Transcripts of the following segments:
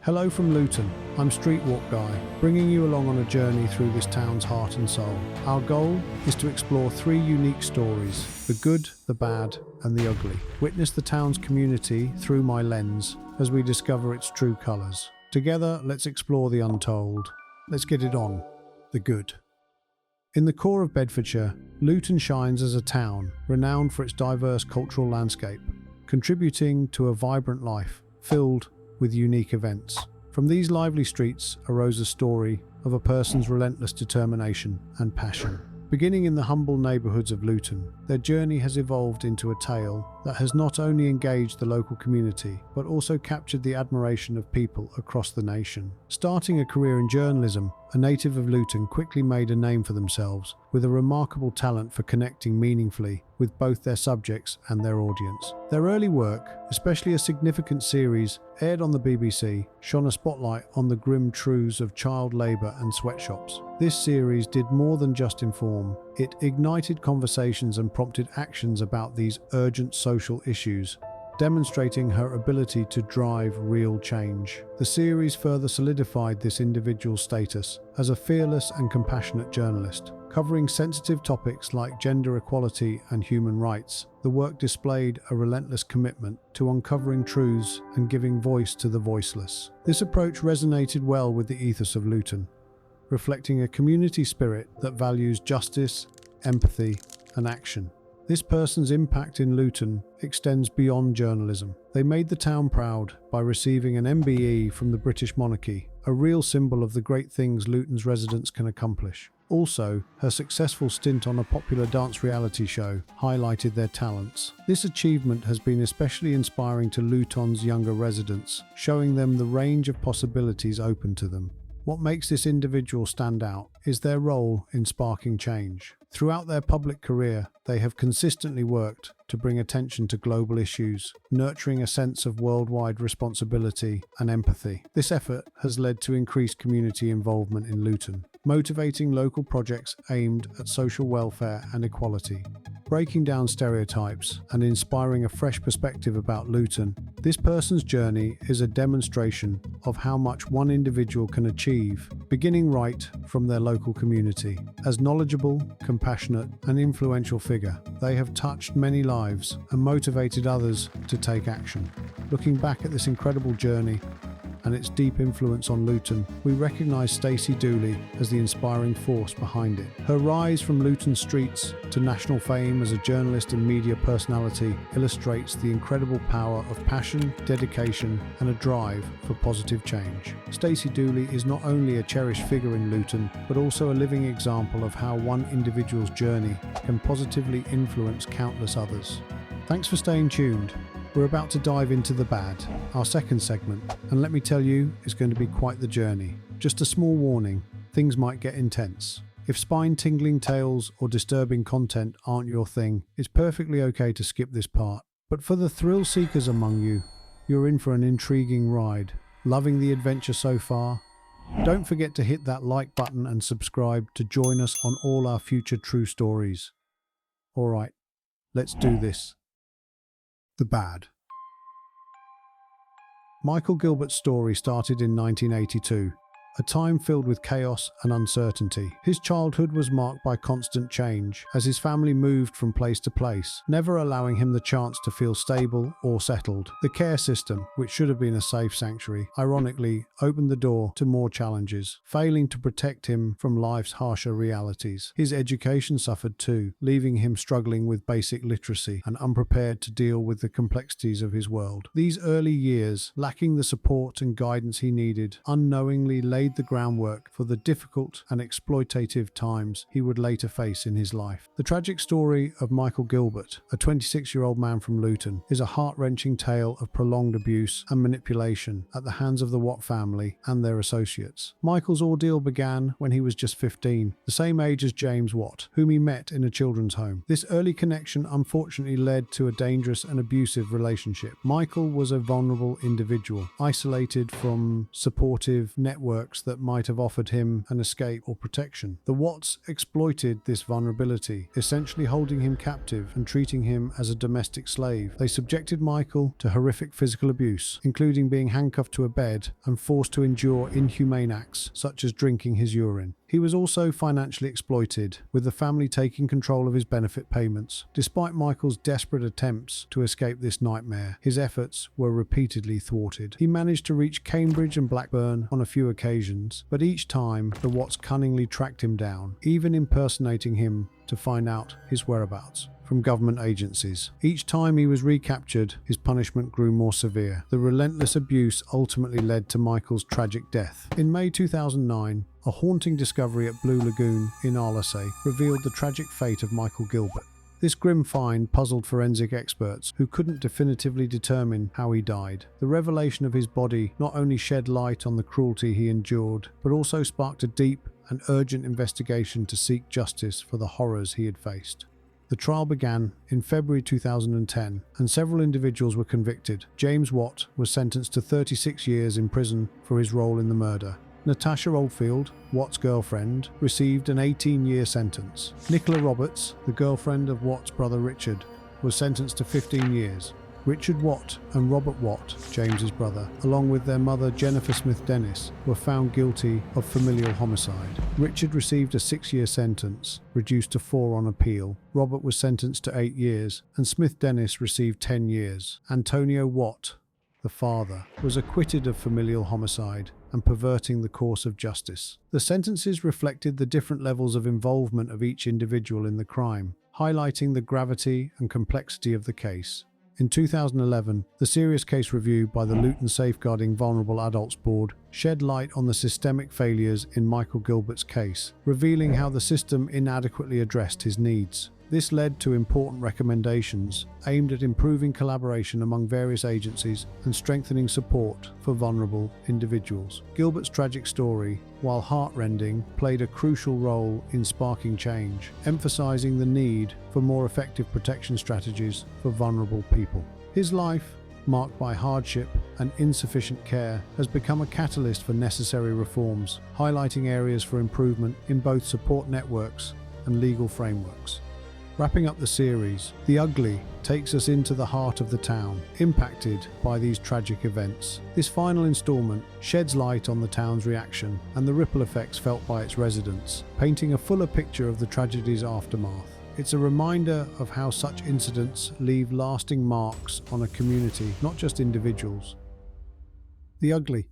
Hello from Luton, I'm Streetwalkguy, bringing you along on a journey through this town's heart and soul. Our goal is to explore three unique stories: the good, the bad, and the ugly. Witness the town's community through my lens as we discover its true colours. Together, let's explore the untold. Let's get it on. The good. In the core of Bedfordshire, Luton shines as a town renowned for its diverse cultural landscape, contributing to a vibrant life filled with unique events. From these lively streets arose a story of a person's relentless determination and passion. Beginning in the humble neighbourhoods of Luton, their journey has evolved into a tale that has not only engaged the local community, but also captured the admiration of people across the nation. Starting a career in journalism, a native of Luton quickly made a name for themselves, with a remarkable talent for connecting meaningfully with both their subjects and their audience. Their early work, especially a significant series aired on the BBC, shone a spotlight on the grim truths of child labour and sweatshops. This series did more than just inform. It ignited conversations and prompted actions about these urgent social issues, demonstrating her ability to drive real change. The series further solidified this individual's status as a fearless and compassionate journalist. Covering sensitive topics like gender equality and human rights, the work displayed a relentless commitment to uncovering truths and giving voice to the voiceless. This approach resonated well with the ethos of Luton, reflecting a community spirit that values justice, empathy, and action. This person's impact in Luton extends beyond journalism. They made the town proud by receiving an MBE from the British monarchy, a real symbol of the great things Luton's residents can accomplish. Also, her successful stint on a popular dance reality show highlighted their talents. This achievement has been especially inspiring to Luton's younger residents, showing them the range of possibilities open to them. What makes this individual stand out is their role in sparking change. Throughout their public career, they have consistently worked to bring attention to global issues, nurturing a sense of worldwide responsibility and empathy. This effort has led to increased community involvement in Luton, motivating local projects aimed at social welfare and equality. Breaking down stereotypes and inspiring a fresh perspective about Luton, this person's journey is a demonstration of how much one individual can achieve, beginning right from their local community. As knowledgeable, compassionate, and influential figure, they have touched many lives and motivated others to take action. Looking back at this incredible journey and its deep influence on Luton, we recognise Stacey Dooley as the inspiring force behind it. Her rise from Luton streets to national fame as a journalist and media personality illustrates the incredible power of passion, dedication, and a drive for positive change. Stacey Dooley is not only a cherished figure in Luton, but also a living example of how one individual's journey can positively influence countless others. Thanks for staying tuned. We're about to dive into the bad, our second segment, and let me tell you, it's going to be quite the journey. Just a small warning, things might get intense. If spine-tingling tales or disturbing content aren't your thing, it's perfectly okay to skip this part. But for the thrill seekers among you, you're in for an intriguing ride. Loving the adventure so far? Don't forget to hit that like button and subscribe to join us on all our future true stories. Alright, let's do this. The bad. Michael Gilbert's story started in 1982, a time filled with chaos and uncertainty. His childhood was marked by constant change as his family moved from place to place, never allowing him the chance to feel stable or settled. The care system, which should have been a safe sanctuary, ironically opened the door to more challenges, failing to protect him from life's harsher realities. His education suffered too, leaving him struggling with basic literacy and unprepared to deal with the complexities of his world. These early years, lacking the support and guidance he needed, unknowingly laid the groundwork for the difficult and exploitative times he would later face in his life. The tragic story of Michael Gilbert, a 26-year-old man from Luton, is a heart-wrenching tale of prolonged abuse and manipulation at the hands of the Watt family and their associates. Michael's ordeal began when he was just 15, the same age as James Watt, whom he met in a children's home. This early connection unfortunately led to a dangerous and abusive relationship. Michael was a vulnerable individual, isolated from supportive network networks that might have offered him an escape or protection. The Watts exploited this vulnerability, essentially holding him captive and treating him as a domestic slave. They subjected Michael to horrific physical abuse, including being handcuffed to a bed and forced to endure inhumane acts such as drinking his urine. He was also financially exploited, with the family taking control of his benefit payments. Despite Michael's desperate attempts to escape this nightmare, his efforts were repeatedly thwarted. He managed to reach Cambridge and Blackburn on a few occasions, but each time the Watts cunningly tracked him down, even impersonating him to find out his whereabouts from government agencies. Each time he was recaptured, his punishment grew more severe. The relentless abuse ultimately led to Michael's tragic death. In May 2009, a haunting discovery at Blue Lagoon in Arlesey revealed the tragic fate of Michael Gilbert. This grim find puzzled forensic experts who couldn't definitively determine how he died. The revelation of his body not only shed light on the cruelty he endured, but also sparked a deep and urgent investigation to seek justice for the horrors he had faced. The trial began in February 2010, and several individuals were convicted. James Watt was sentenced to 36 years in prison for his role in the murder. Natasha Oldfield, Watt's girlfriend, received an 18-year sentence. Nicola Roberts, the girlfriend of Watt's brother Richard, was sentenced to 15 years. Richard Watt and Robert Watt, James's brother, along with their mother Jennifer Smith Dennis, were found guilty of familial homicide. Richard received a 6-year sentence, reduced to 4 on appeal. Robert was sentenced to 8 years, and Smith Dennis received 10 years. Antonio Watt, the father, was acquitted of familial homicide and perverting the course of justice. The sentences reflected the different levels of involvement of each individual in the crime, highlighting the gravity and complexity of the case. In 2011, the Serious Case Review by the Luton Safeguarding Vulnerable Adults Board shed light on the systemic failures in Michael Gilbert's case, revealing how the system inadequately addressed his needs. This led to important recommendations aimed at improving collaboration among various agencies and strengthening support for vulnerable individuals. Gilbert's tragic story, while heartrending, played a crucial role in sparking change, emphasizing the need for more effective protection strategies for vulnerable people. His life, marked by hardship and insufficient care, has become a catalyst for necessary reforms, highlighting areas for improvement in both support networks and legal frameworks. Wrapping up the series, The Ugly takes us into the heart of the town, impacted by these tragic events. This final installment sheds light on the town's reaction and the ripple effects felt by its residents, painting a fuller picture of the tragedy's aftermath. It's a reminder of how such incidents leave lasting marks on a community, not just individuals. The Ugly.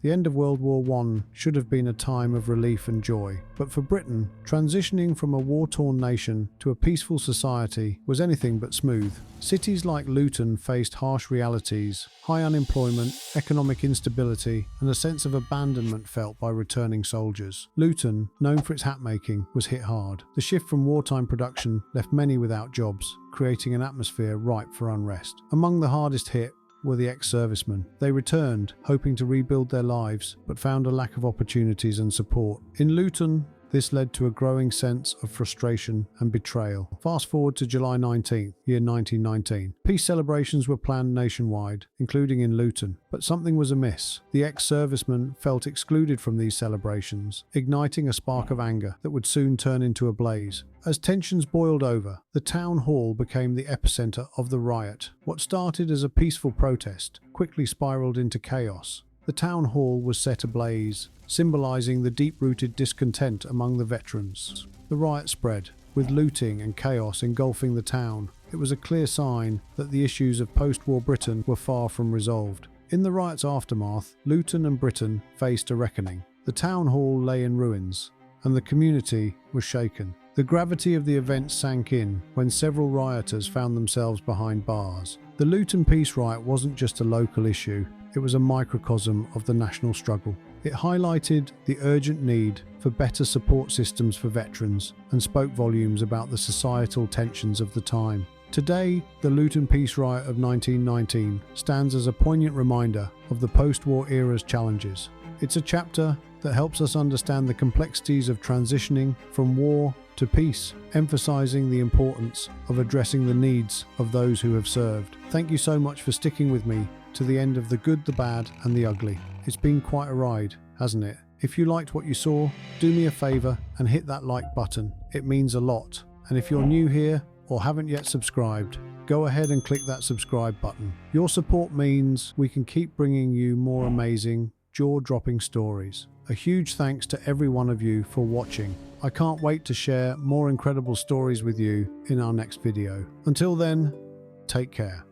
The end of World War I should have been a time of relief and joy, but for Britain, transitioning from a war-torn nation to a peaceful society was anything but smooth. Cities like Luton faced harsh realities: high unemployment, economic instability, and a sense of abandonment felt by returning soldiers. Luton, known for its hat-making, was hit hard. The shift from wartime production left many without jobs, creating an atmosphere ripe for unrest. Among the hardest hit were the ex-servicemen. They returned, hoping to rebuild their lives, but found a lack of opportunities and support. In Luton, this led to a growing sense of frustration and betrayal. Fast forward to July 19th, year 1919. Peace celebrations were planned nationwide, including in Luton, but something was amiss. The ex-servicemen felt excluded from these celebrations, igniting a spark of anger that would soon turn into a blaze. As tensions boiled over, the town hall became the epicenter of the riot. What started as a peaceful protest quickly spiraled into chaos. The town hall was set ablaze, symbolizing the deep-rooted discontent among the veterans. The riot spread, with looting and chaos engulfing the town. It was a clear sign that the issues of post-war Britain were far from resolved. In the riot's aftermath, Luton and Britain faced a reckoning. The town hall lay in ruins, and the community was shaken. The gravity of the event sank in when several rioters found themselves behind bars. The Luton Peace Riot wasn't just a local issue, it was a microcosm of the national struggle. It highlighted the urgent need for better support systems for veterans and spoke volumes about the societal tensions of the time. Today, the Luton Peace Riot of 1919 stands as a poignant reminder of the post-war era's challenges. It's a chapter that helps us understand the complexities of transitioning from war to peace, emphasizing the importance of addressing the needs of those who have served. Thank you so much for sticking with me to the end of The Good, the Bad and the Ugly. It's been quite a ride. hasn't it? If you liked what you saw, do me a favor and hit that like button. It means a lot. And if you're new here or haven't yet subscribed, go ahead and click that subscribe button. Your support means we can keep bringing you more amazing, jaw-dropping stories. A huge thanks to every one of you for watching. I can't wait to share more incredible stories with you in our next video. Until then, take care.